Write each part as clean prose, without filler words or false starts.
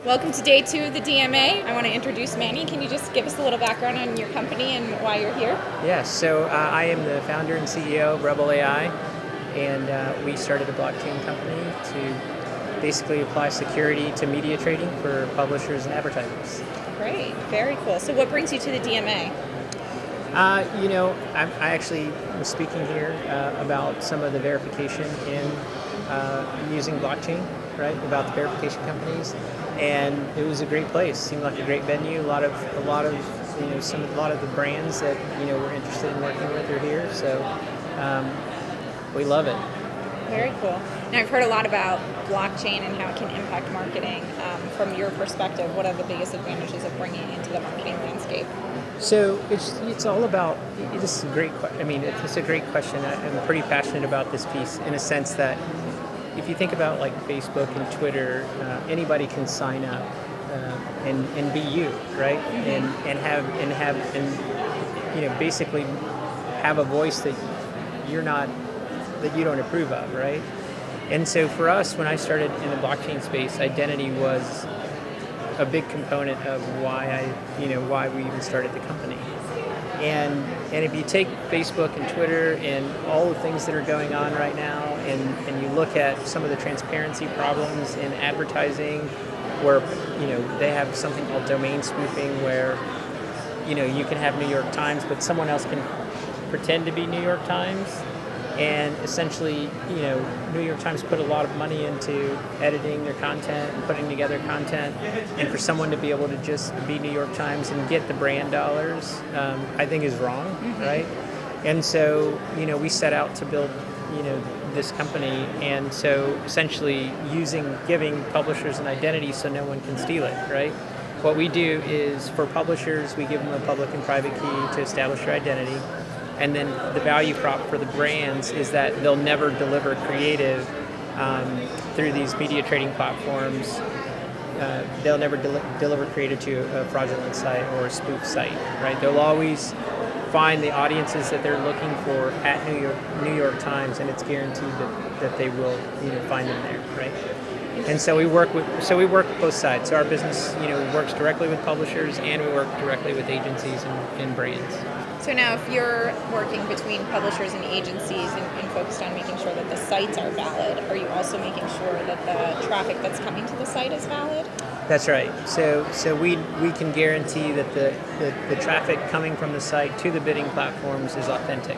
Welcome to day 2 of the DMA. I want to introduce Manny. Can you just give us a little background on your company and why you're here? Yes, so I am the founder and CEO of Rebel AI, and we started a blockchain company to basically apply security to media trading for publishers and advertisers. Great, very cool. So what brings you to the DMA? I actually was speaking here about some of the verification in using blockchain, right? About the verification companies, and it was a great place. Seemed like a great venue. A lot of the brands that we're interested in working with are here. So we love it. Very cool. Now I've heard a lot about blockchain and how it can impact marketing. From your perspective, what are the biggest advantages of bringing it into the marketing landscape? So it's all about. This is a great. It's a great question. I'm pretty passionate about this piece in a sense that if you think about like Facebook and Twitter, anybody can sign up and be you, right? Mm-hmm. And basically have a voice that you don't approve of, right? And so for us, when I started in the blockchain space, identity was a big component of why we even started the company. And if you take Facebook and Twitter and all the things that are going on right now, and you look at some of the transparency problems in advertising, where they have something called domain spoofing, where you can have New York Times, but someone else can pretend to be New York Times. And essentially, New York Times put a lot of money into editing their content and putting together content. And for someone to be able to just be New York Times and get the brand dollars, I think is wrong, right? And so, we set out to build, this company. And so essentially giving publishers an identity so no one can steal it, right? What we do is for publishers, we give them a public and private key to establish their identity. And then the value prop for the brands is that they'll never deliver creative through these media trading platforms. They'll never deliver creative to a fraudulent site or a spoof site, right? They'll always find the audiences that they're looking for at New York Times, and it's guaranteed that they will find them there, right? And so we work both sides. So our business works directly with publishers, and we work directly with agencies and brands. So now if you're working between publishers and agencies and focused on making sure that the sites are valid, are you also making sure that the traffic that's coming to the site is valid? That's right. So we can guarantee that the traffic coming from the site to the bidding platforms is authentic.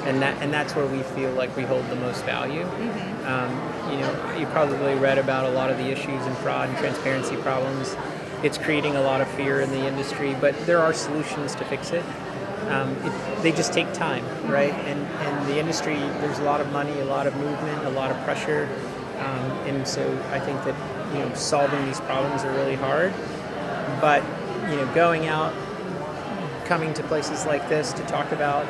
And that's where we feel like we hold the most value. Mm-hmm. You probably read about a lot of the issues in fraud and transparency problems. It's creating a lot of fear in the industry, but there are solutions to fix it. They just take time, right? And the industry, there's a lot of money, a lot of movement, a lot of pressure, and so I think that solving these problems are really hard. But going out, coming to places like this to talk about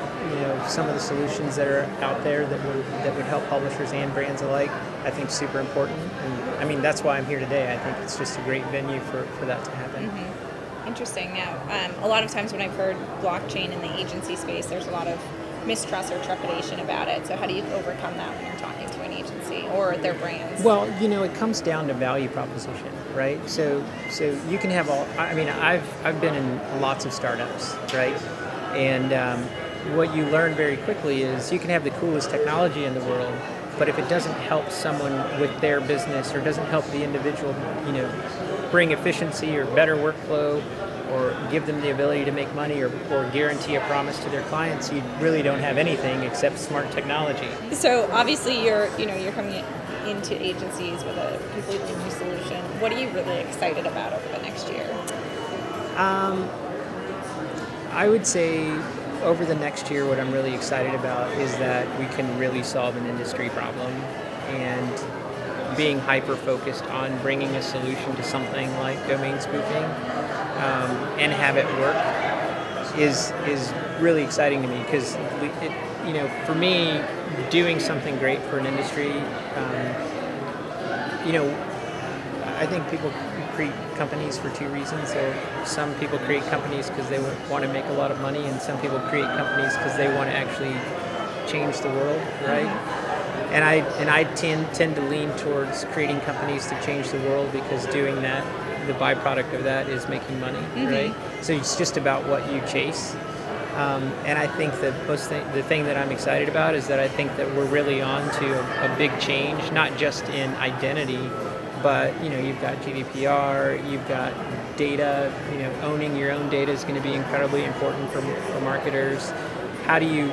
some of the solutions that are out there that would help publishers and brands alike, I think super important. And that's why I'm here today. I think it's just a great venue for that to happen. Mm-hmm. Interesting. Now, a lot of times when I've heard blockchain in the agency space, there's a lot of mistrust or trepidation about it. So how do you overcome that when you're talking to an agency or their brands? Well, it comes down to value proposition, right? So you can have I've been in lots of startups, right? And what you learn very quickly is you can have the coolest technology in the world, but if it doesn't help someone with their business or doesn't help the individual, bring efficiency or better workflow or give them the ability to make money or guarantee a promise to their clients, you really don't have anything except smart technology. So obviously you're coming into agencies with a completely new solution. What are you really excited about over the next year? I would say over the next year, what I'm really excited about is that we can really solve an industry problem, and being hyper-focused on bringing a solution to something like domain spoofing and have it work is really exciting to me, because for me, doing something great for an industry, I think people create companies for two reasons. So some people create companies because they want to make a lot of money, and some people create companies because they want to actually change the world, right? I tend to lean towards creating companies to change the world, because doing that, the byproduct of that is making money, right? So it's just about what you chase. And I think that the thing that I'm excited about is that I think that we're really on to a big change, not just in identity, but you've got GDPR, you've got data. Owning your own data is going to be incredibly important for marketers. How do you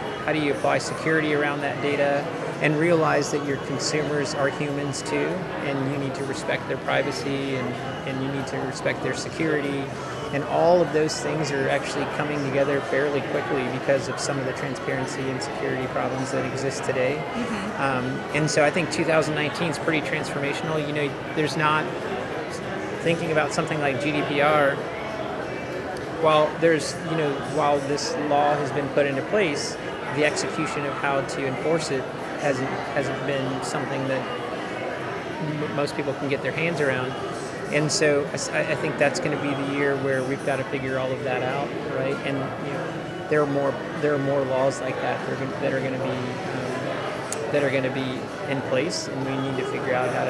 apply security around that data, and realize that your consumers are humans too, and you need to respect their privacy, and you need to respect their security. And all of those things are actually coming together fairly quickly because of some of the transparency and security problems that exist today. And so I think 2019 is pretty transformational. There's not, thinking about something like GDPR, while this law has been put into place, the execution of how to enforce it hasn't been something that most people can get their hands around. And so I think that's going to be the year where we've got to figure all of that out, right? And there are more laws like that that are going to be in place, and we need to figure out how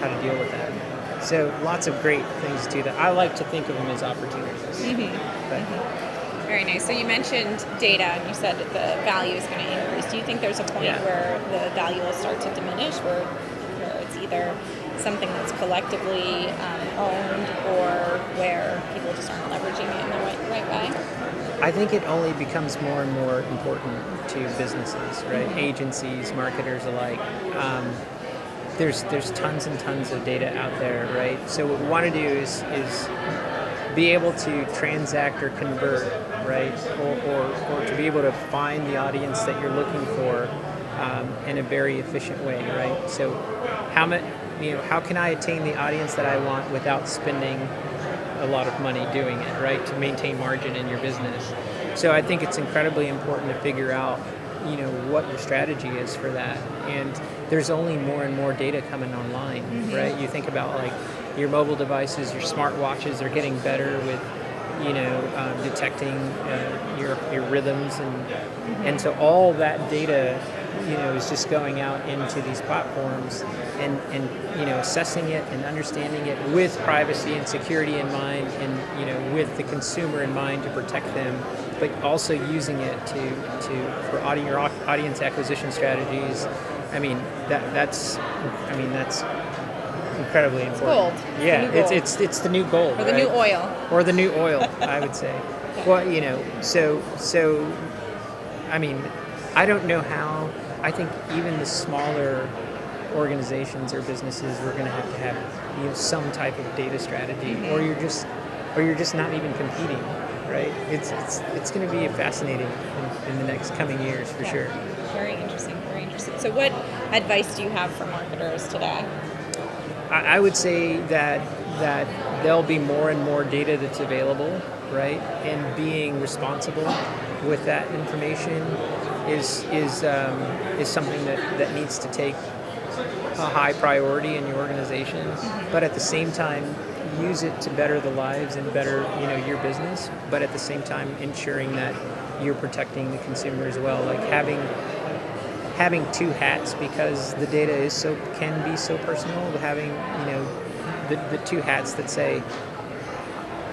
to deal with that. So lots of great things to that. I like to think of them as opportunities. Very nice. So you mentioned data, and you said that the value is going to increase. Do you think there's a point where the value will start to diminish, where it's either something that's collectively owned, or where people just aren't leveraging it in the right way? I think it only becomes more and more important to businesses, right? Agencies, marketers alike. There's tons and tons of data out there, right? So what we want to do is be able to transact or convert, right? Or to be able to find the audience that you're looking for in a very efficient way, right? So how can I attain the audience that I want without spending a lot of money doing it, right? To maintain margin in your business. So I think it's incredibly important to figure out what your strategy is for that. And there's only more and more data coming online, right? You think about like your mobile devices, your smartwatches are getting better with detecting your rhythms, and so all that data is just going out into these platforms and assessing it and understanding it with privacy and security in mind, and with the consumer in mind to protect them, but also using it for your audience acquisition strategies. That's incredibly important. Gold. It's the new gold, or the new oil, I would say. Well, I don't know how. I think even the smaller organizations or businesses, we're going to have some type of data strategy, or you're just not even competing, right? It's going to be fascinating in the next coming years for sure. Very interesting. So what advice do you have for marketers today? I would say that there'll be more and more data that's available, right? And being responsible with that information is something that needs to take a high priority in your organization. But at the same time, use it to better the lives and better your business. But at the same time, ensuring that you're protecting the consumer as well, like having two hats, because the data can be so personal. Having the two hats that say,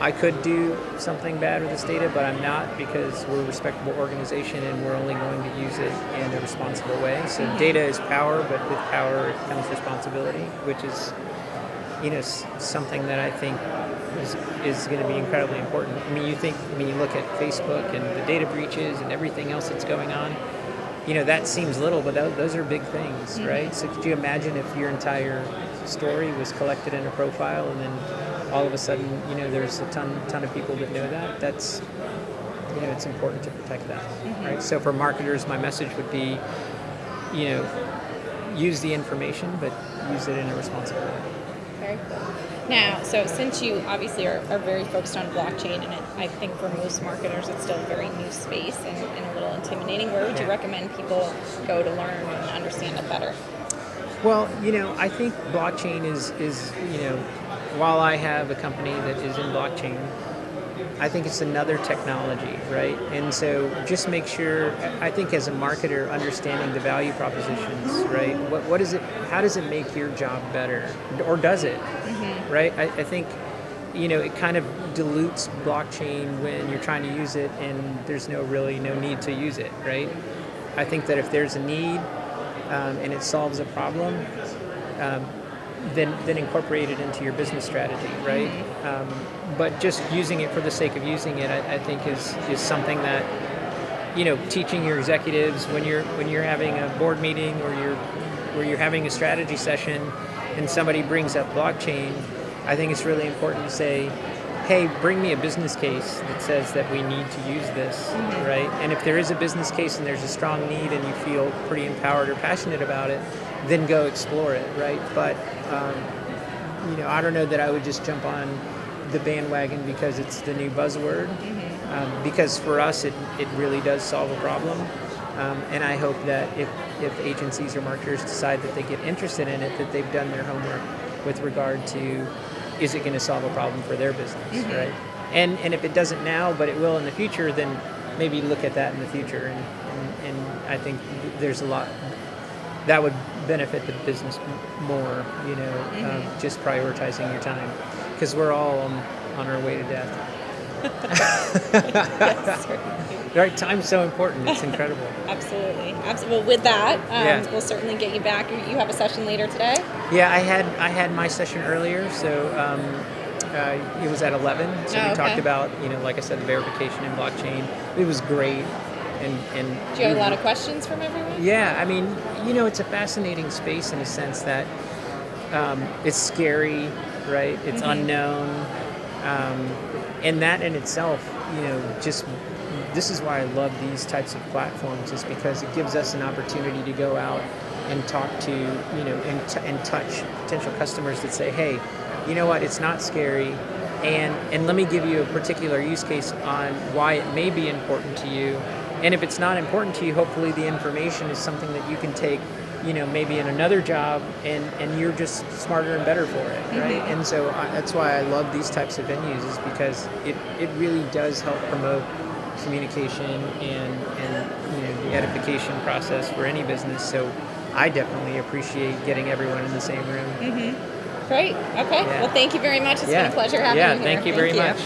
I could do something bad with this data, but I'm not, because we're a respectable organization and we're only going to use it in a responsible way. So data is power, but with power comes responsibility, which is something that I think is going to be incredibly important. You look at Facebook and the data breaches and everything else that's going on. That seems little, but those are big things, right? So could you imagine if your entire story was collected in a profile, and then all of a sudden, there's a ton of people that know that? That's, it's important to protect that, right? So for marketers, my message would be, use the information, but use it in a responsible way. Very cool. Now, so since you obviously are very focused on blockchain, and I think for most marketers it's still a very new space and a little intimidating, where would you recommend people go to learn and understand it better? Well, I think blockchain is while I have a company that is in blockchain, I think it's another technology, right? And so just make sure, I think as a marketer, understanding the value propositions, right? What is it, how does it make your job better? Or does it, right? I think, it kind of dilutes blockchain when you're trying to use it and there's no need to use it, right? I think that if there's a need and it solves a problem, then incorporate it into your business strategy, right? But just using it for the sake of using it, I think is something that, teaching your executives when you're having a board meeting or you're having a strategy session and somebody brings up blockchain, I think it's really important to say, hey, bring me a business case that says that we need to use this, right? And if there is a business case and there's a strong need and you feel pretty empowered or passionate about it, then go explore it, right? But, I don't know that I would just jump on the bandwagon because it's the new buzzword, because for us, it really does solve a problem. And I hope that if agencies or marketers decide that they get interested in it, that they've done their homework with regard to, is it going to solve a problem for their business, right? And if it doesn't now, but it will in the future, then maybe look at that in the future. And I think there's a lot that would benefit the business more, just prioritizing your time, because we're all on our way to death. Yes, Right, time's so important. It's incredible. Absolutely. Well, with that, we'll certainly get you back. You have a session later today? Yeah, I had my session earlier, so it was at 11. So we talked about, like I said, the verification in blockchain. It was great. And do you have a lot of questions from everyone? Yeah, I mean, it's a fascinating space in a sense that it's scary, right? It's unknown, and that in itself, this is why I love these types of platforms, is because it gives us an opportunity to go out and talk to, and touch potential customers that say, hey, you know what, it's not scary, and let me give you a particular use case on why it may be important to you. And if it's not important to you, hopefully the information is something that you can take, maybe in another job, and you're just smarter and better for it, right? And so that's why I love these types of venues, is because it really does help promote communication and the edification process for any business. So I definitely appreciate getting everyone in the same room. Great. Okay. Yeah. Well, thank you very much. It's been a pleasure having you here. Thank you very much.